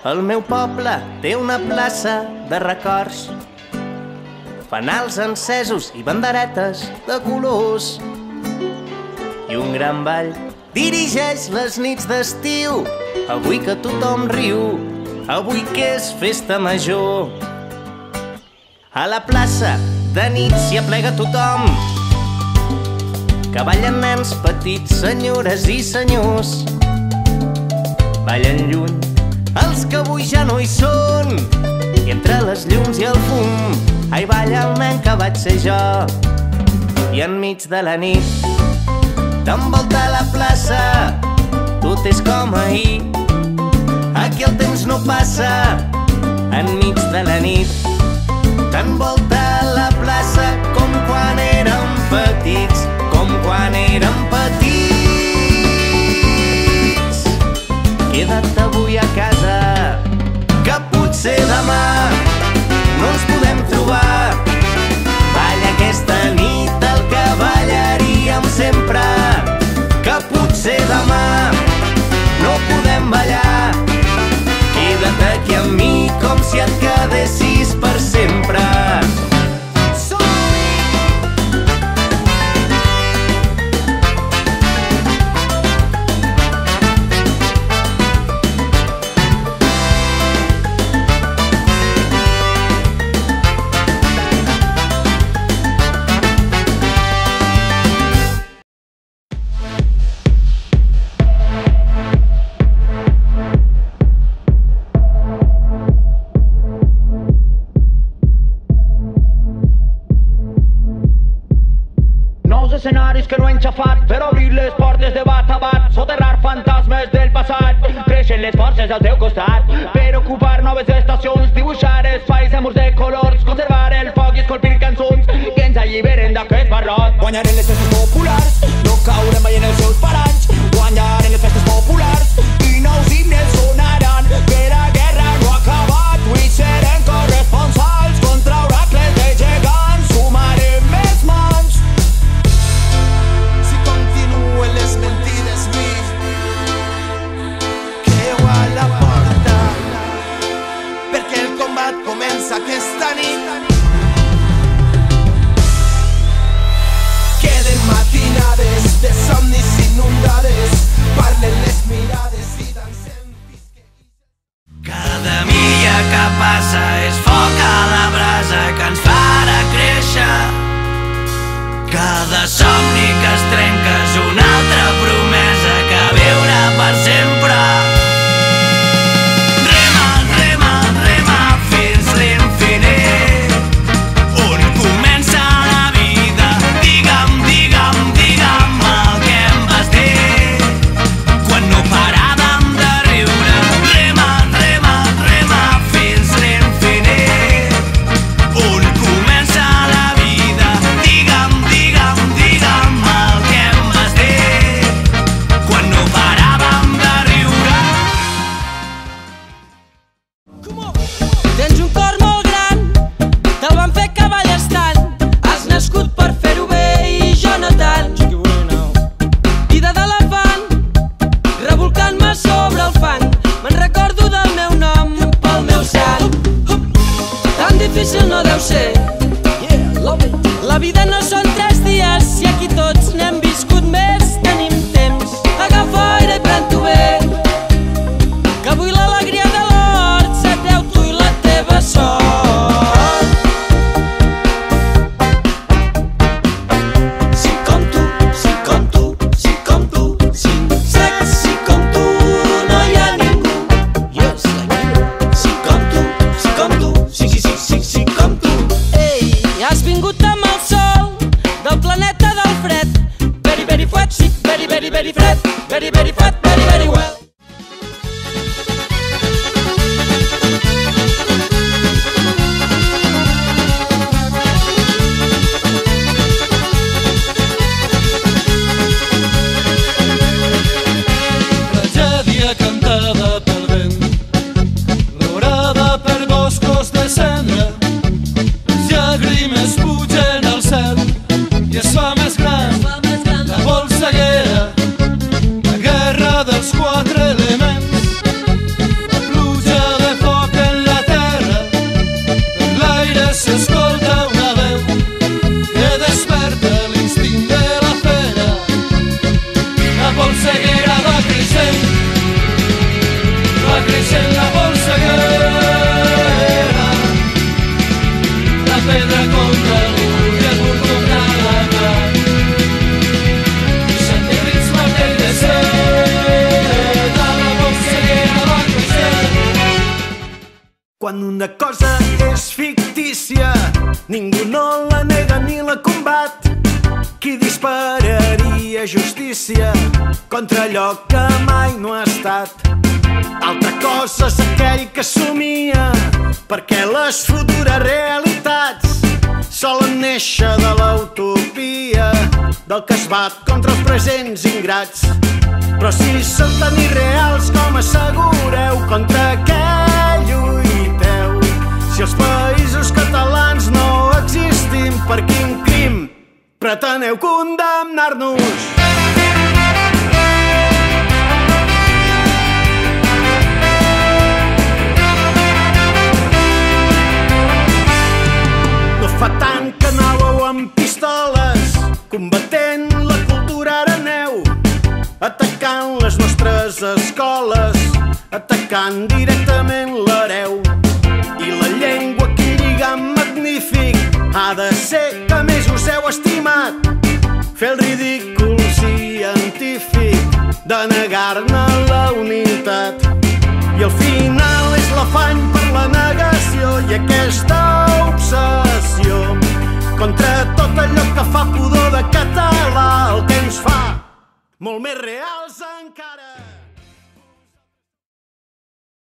El meu poble té una plaça de records, fanals encesos i banderetes de colors. I un gran ball dirigeix les nits d'estiu, avui que tothom riu, avui que és festa major. A la plaça de nit s'hi aplega tothom, que ballen nens petits, senyores i senyors. Ballen lluny els que avui ja no hi són, i entre les llums i el fum, ai, balla el nen que vaig ser jo. I enmig de la nit t'envolta la plaça, tot és com ahir, aquí el temps no passa. Enmig de la nit t'envolta la plaça com quan érem petits, com quan érem petits. Queda't avui a casa, que potser demà no ens podem trobar. Balla aquesta nit el que ballaríem sempre, que potser demà no podem ballar. Queda't aquí amb mi com si et quedessis per sempre. Escenaris que no hem xafat per obrir les portes de bat a bat, soterrar fantasmes del passat. Creixen les forces al teu costat per ocupar noves estacions, dibuixar espais amb murs de colors, conservar el foc i escolpir cançons que ens alliberen d'aquest barrot. Guanyarem les festes populars, no caurem mai en els seus paranys. Guanyarem les festes populars i nous himnes sonaran, que la guerra no ha acabat. Avui serem corresponsals contra oracles de gegants, sumarem més mans. Les mentides mig creu a la porta, perquè el combat comença aquesta nit. Queden matinades de somnis inundades, parlen les mirades i dansem. Cada milla que passa és foc a la brasa que ens farà créixer. Cada somni que es trenca és una altra promesa que viurà per sempre. Rema, rema, rema fins l'infinit, on comença la vida. Digue'm, digue'm, digue'm el que em vas dir quan no paràvem de riure. Rema, rema, rema fins l'infinit, on comença la vida. Digue'm, tens un cor molt gran, te'l van fer cavall estant. Has nascut per fer-ho bé i jo no tant. I de l'elefant, revolcant-me sobre el fang, me'n recordo del meu nom pel meu sant. Tan difícil no deu ser, la vida no són 3 dies, i aquí tots n'hem viscut més. Tenim temps, agafa aire i pren-t'ho bé, que avui l'alegria de l'hort se treu tu i la teva sort. Si com tu, si com tu, si com tu, si sexy com tu no hi ha ningú. Si com tu, si com tu, si com tu. Ei, has vingut amb el sol del planeta del fred. Very, very fred, sí, very, very, very fred. Very, very fred, very, very well. Tragèdia cantada pel vent, daurada per boscos de cendra. Les llàgrimes pugen al cel i es fa més gran la polseguera. La guerra una cosa és fictícia, ningú no la nega ni la combat. Qui dispararia justícia contra allò que mai no ha estat? Altra cosa és aquell que somia, perquè les futures realitats solen néixer de l'utopia del que es bat contra els presents ingrats. Però si són tan irreals com assegureu, contra què lluiteu? Si els països catalans no existim, per quin crim preteneu condemnar-nos? No fa tant que anàveu amb pistoles, combatent la cultura araneu, atacant les nostres escoles, atacant directament l'hereu. I la llengua, quin lligam magnífic, ha de ser que més us heu estimat. Fer el ridícul científic de negar-ne la unitat. I al final és l'afany per la negació i aquesta obsessió contra tot allò que fa pudor de català, el que ens fa molt més reals encara.